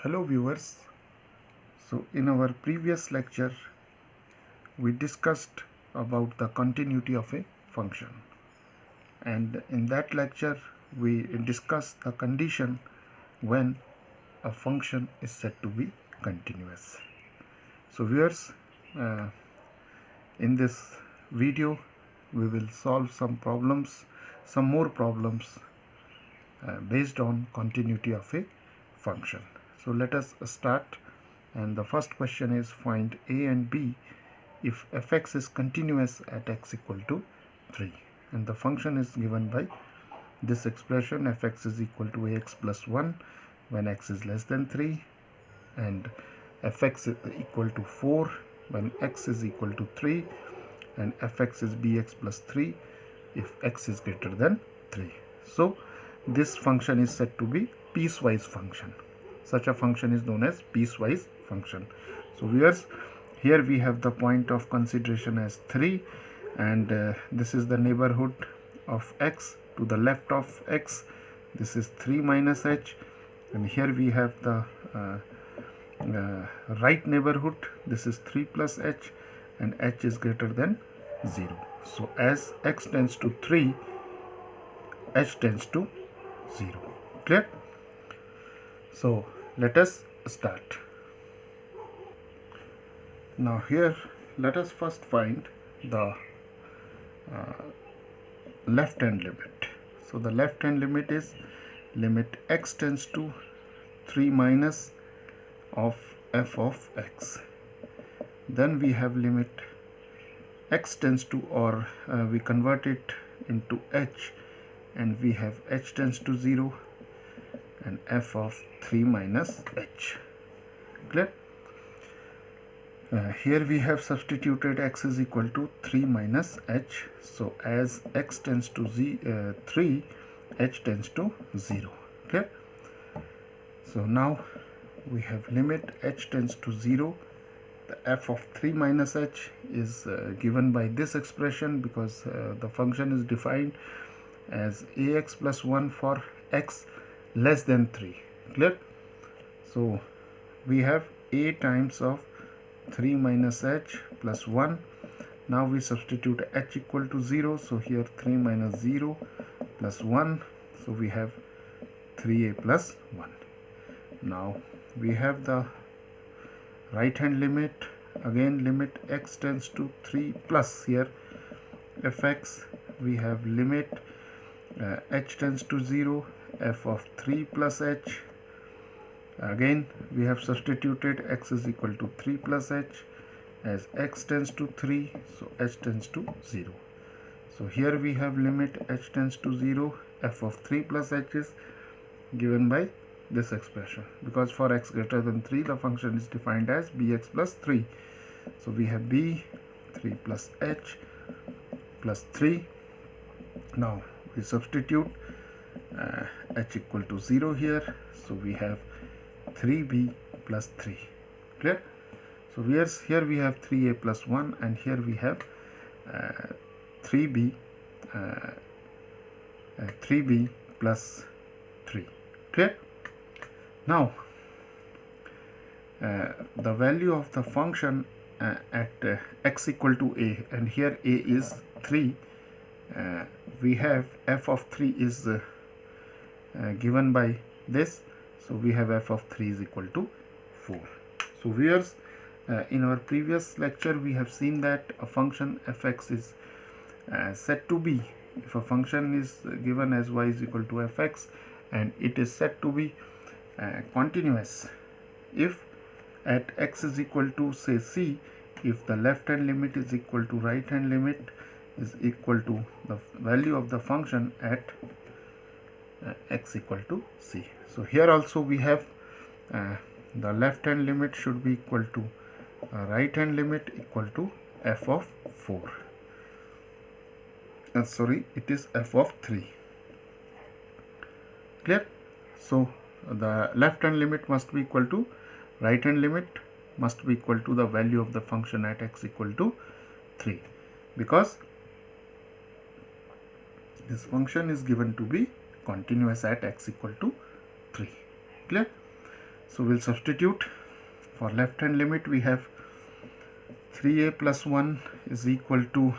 Hello viewers. So in our previous lecture we discussed about the continuity of a function, and in that lecture we discussed the condition when a function is said to be continuous. So viewers, uh, in this video we will solve some more problems based on continuity of a function. So let us start, and the first question is find a and b if fx is continuous at x equal to 3, and the function is given by this expression: fx is equal to ax plus 1 when x is less than 3, and fx is equal to 4 when x is equal to 3, and fx is bx plus 3 if x is greater than 3. So this function is said to be piecewise function. Such a function is known as piecewise function. So viewers, here we have the point of consideration as 3, and this is the neighborhood of x. To the left of x, this is 3 minus h, and here we have the right neighborhood. This is 3 plus h, and h is greater than 0. So as x tends to 3, h tends to 0. Clear? So let us start. Now here let us first find the left hand limit. So the left hand limit is limit x tends to 3 minus of f of x. Then we have limit x tends to, or we convert it into h, and we have h tends to 0 and f of 3 minus h. Clear? Here we have substituted x is equal to 3 minus h. So as x tends to 3, h tends to 0. Clear? So now we have limit h tends to 0. The f of 3 minus h is given by this expression, because the function is defined as ax plus 1 for x less than 3. Clear? So we have a times of 3 minus h plus 1. Now we substitute h equal to 0. So here 3 minus 0 plus 1. So we have 3a plus 1. Now we have the right hand limit. Again limit x tends to 3 plus here fx. We have limit h tends to 0, f of 3 plus h. Again we have substituted x is equal to 3 plus h. As x tends to 3, so h tends to 0. So here we have limit h tends to 0, f of 3 plus h is given by this expression, because for x greater than 3 the function is defined as bx plus 3. So we have b 3 plus h plus 3. Now we substitute h equal to 0 here, so we have 3b plus 3. Clear? So here we have 3a plus 1, and here we have 3b plus 3. Clear? Now the value of the function at x equal to a, and here a is 3, we have f of 3 is given by this. So we have f of 3 is equal to 4. So viewers, in our previous lecture we have seen that a function fx is said to be, if a function is given as y is equal to fx, and it is said to be continuous if at x is equal to, say, c, if the left hand limit is equal to right hand limit is equal to the value of the function at x equal to c. So here also we have the left hand limit should be equal to right hand limit equal to f of 4. It is f of 3. Clear? So the left hand limit must be equal to right hand limit must be equal to the value of the function at x equal to 3, because this function is given to be continuous at x equal to 3. Clear? So we'll substitute. For left hand limit we have 3a plus 1 is equal to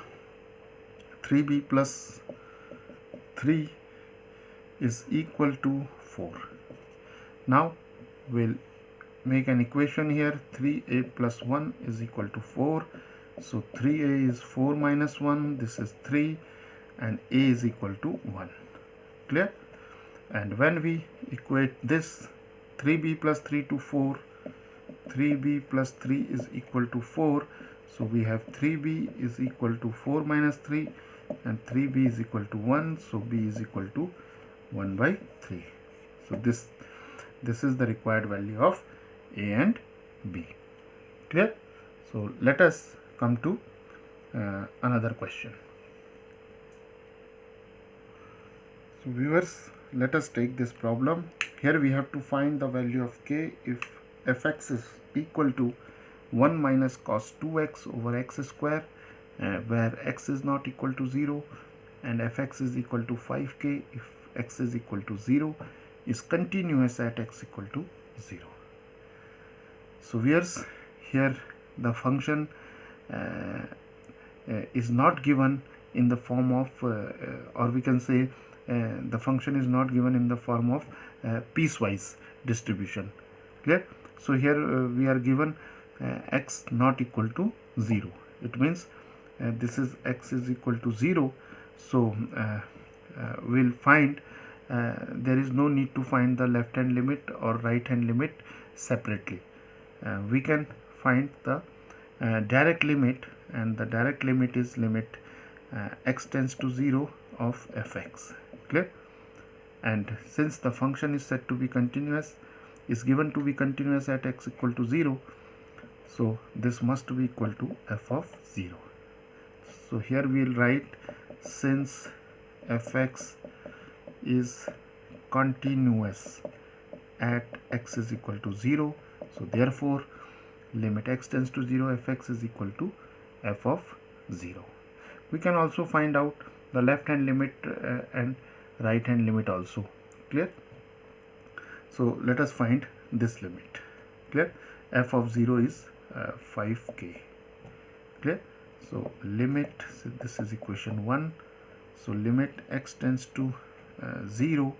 3b plus 3 is equal to 4. Now we'll make an equation here. 3a plus 1 is equal to 4. So 3a is 4 minus 1, this is 3, and a is equal to 1. Clear? And when we equate this 3b plus 3 to 4, 3b plus 3 is equal to 4. So we have 3b is equal to 4 minus 3 and 3b is equal to 1. So b is equal to 1 by 3. So this is the required value of a and b. Clear? So let us come to another question. So viewers, let us take this problem. Here we have to find the value of k if fx is equal to 1 minus cos 2x over x square, where x is not equal to 0, and fx is equal to 5k if x is equal to 0, is continuous at x equal to 0. So viewers, here the function is not given in the form of or we can say the function is not given in the form of piecewise distribution. Clear? So here we are given x not equal to 0. It means this is x is equal to 0. So we'll find there is no need to find the left hand limit or right hand limit separately. We can find the direct limit, and the direct limit is limit x tends to 0 of fx. Clear? And since the function is said to be continuous, is given to be continuous at x equal to 0, so this must be equal to f of 0. So here we will write, since fx is continuous at x is equal to 0, so therefore limit x tends to 0 fx is equal to f of 0. We can also find out the left hand limit and right hand limit also. Clear? So let us find this limit. Clear? F of 0 is 5k. Clear? So limit, so this is equation 1. So limit x tends to 0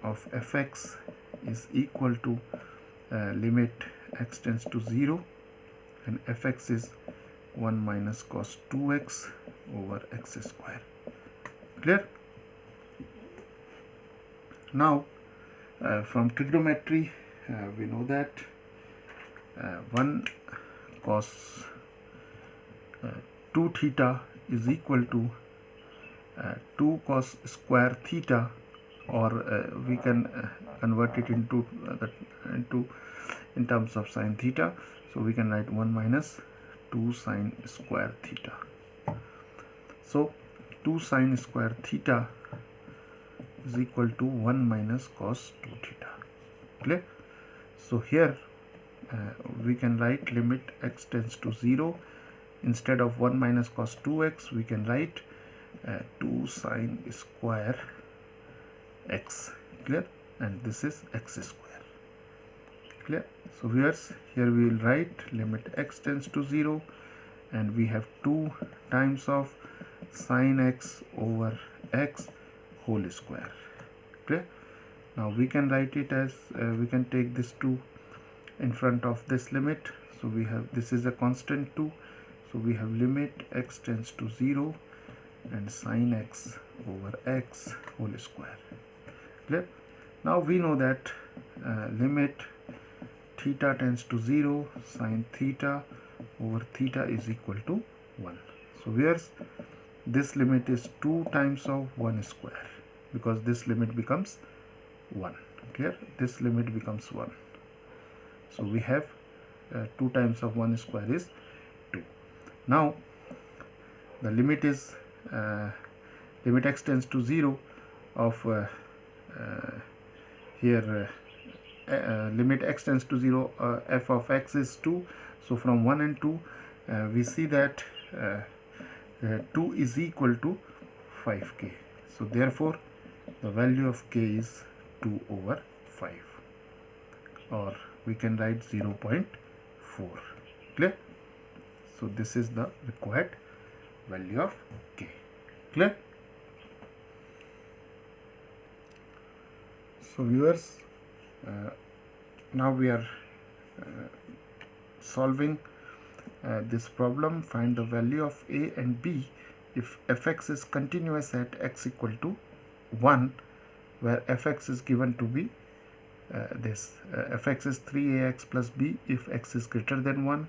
of fx is equal to limit x tends to 0, and fx is 1 minus cos 2x over x square. Clear? Now from trigonometry we know that 1 cos 2 theta is equal to 2 cos square theta, or we can convert it into in terms of sine theta. So we can write 1 minus 2 sine square theta. So 2 sine square theta is equal to 1 minus cos 2 theta. Clear? So here we can write limit x tends to 0. Instead of 1 minus cos 2x, we can write 2 sine square x. Clear? And this is x square. Clear? So viewers, here we will write limit x tends to 0, and we have 2 times of sine x over x whole square. Clear? Now we can write it as we can take this 2 in front of this limit. So we have, this is a constant 2, so we have limit x tends to 0 and sine x over x whole square. Clear? Now we know that limit theta tends to 0, sine theta over theta is equal to 1. So here's this limit is 2 times of 1 square, because this limit becomes 1. Clear? This limit becomes 1. So we have 2 times of 1 square is 2. Now the limit is limit x tends to 0 of here limit x tends to 0 f of x is 2. So from 1 and 2 we see that 2 is equal to 5k. So therefore the value of k is 2 over 5. or we can write 0.4. Clear? So this is the required value of k. Clear? So viewers, now we are solving this problem. Find the value of a and b if fx is continuous at x equal to 1, where fx is given to be fx is 3ax plus b if x is greater than 1,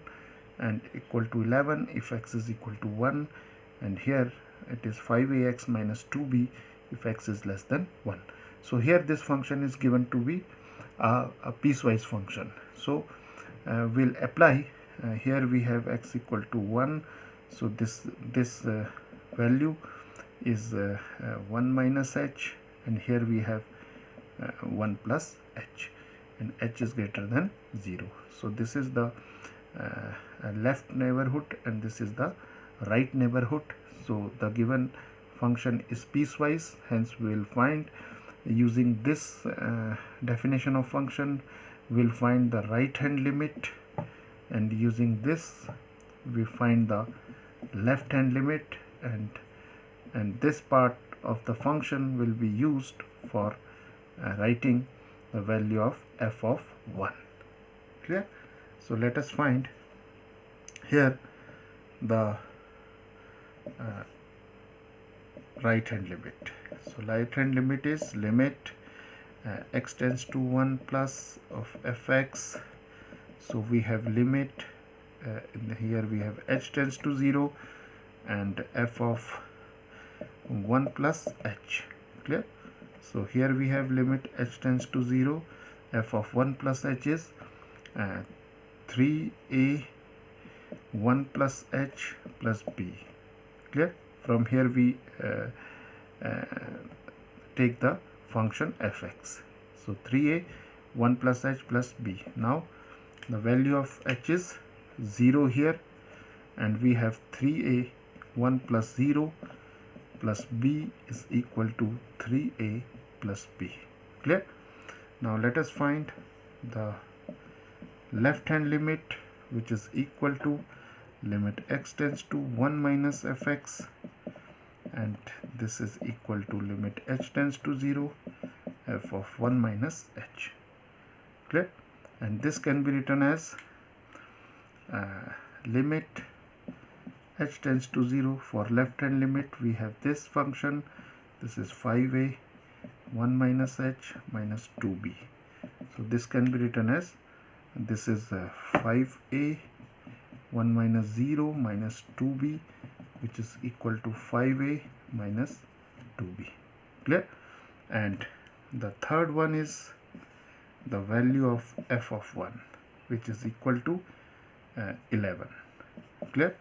and equal to 11 if x is equal to 1, and here it is 5ax minus 2b if x is less than 1. So here this function is given to be a piecewise function. So we'll apply. Here we have x equal to 1, so this value is 1 minus h, and here we have 1 plus h, and h is greater than 0. So this is the left neighborhood and this is the right neighborhood. So the given function is piecewise, hence we will find, using this definition of function, we will find the right hand limit, and using this we find the left hand limit, and this part of the function will be used for writing the value of f of 1. Clear? So let us find here the right hand limit. So right hand limit is limit x tends to 1 plus of fx. So we have limit here we have h tends to 0 and f of 1 plus h. Clear? So here we have limit h tends to 0, f of 1 plus h is 3a 1 plus h plus b. Clear? From here we take the function fx. So 3a 1 plus h plus b. Now the value of h is 0 here, and we have 3a 1 plus 0 plus b is equal to 3a plus b. Clear? Now let us find the left hand limit, which is equal to limit x tends to 1 minus fx, and this is equal to limit h tends to 0 f of 1 minus h. Clear? And this can be written as limit h tends to 0. For left hand limit we have this function, this is 5a 1 minus h minus 2b. So this can be written as, this is 5a 1 minus 0 minus 2b, which is equal to 5a minus 2b. Clear? And the third one is the value of f of 1, which is equal to 11. Clear?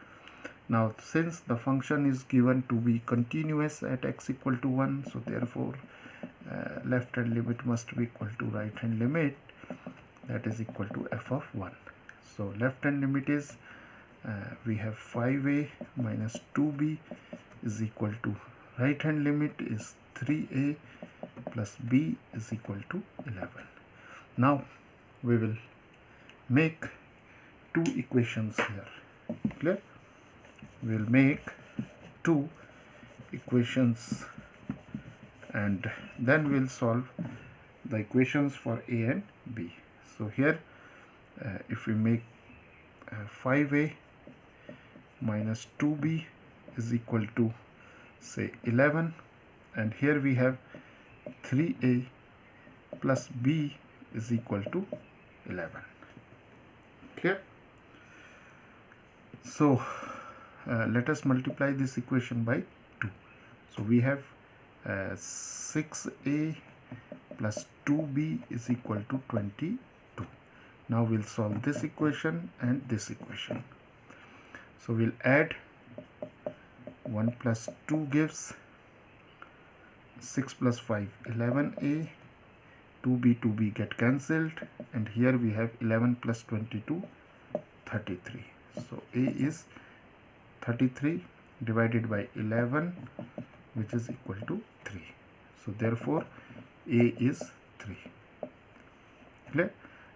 Now since the function is given to be continuous at x equal to 1, so therefore left hand limit must be equal to right hand limit, that is equal to f of 1. So left hand limit is we have 5a minus 2b is equal to right hand limit is 3a plus b is equal to 11. Now we will make two equations here. Clear? We will make two equations and then we will solve the equations for a and b. So here if we make 5a minus 2b is equal to say 11, and here we have 3a plus b is equal to 11. Clear? So let us multiply this equation by 2. So we have 6a plus 2b is equal to 22. Now we'll solve this equation and this equation. So we'll add 1 plus 2 gives 6 plus 5 11a, 2b get cancelled, and here we have 11 plus 22 33. So a is 33 divided by 11, which is equal to 3. So therefore a is 3. Clear?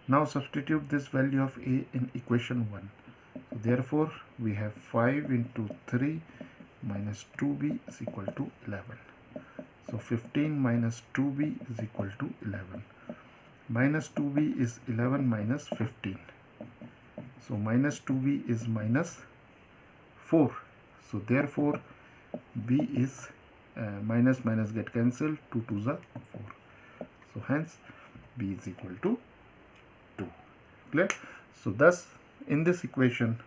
Now substitute this value of a in equation 1. So therefore we have 5 into 3 minus 2b is equal to 11. So 15 minus 2b is equal to 11. Minus 2b is 11 minus 15. So minus 2b is minus 4. So therefore b is minus minus get cancelled, 2 2s are 4. So hence b is equal to 2. Clear? So thus in this equation,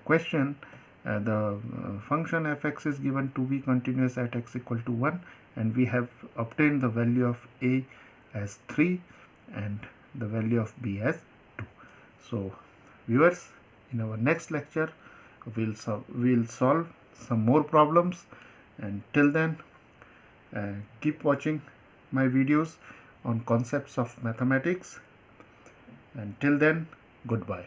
question, the function fx is given to be continuous at x equal to 1, and we have obtained the value of a as 3 and the value of b as 2. So viewers, in our next lecture we'll solve some more problems, and till then keep watching my videos on concepts of mathematics, and till then, goodbye.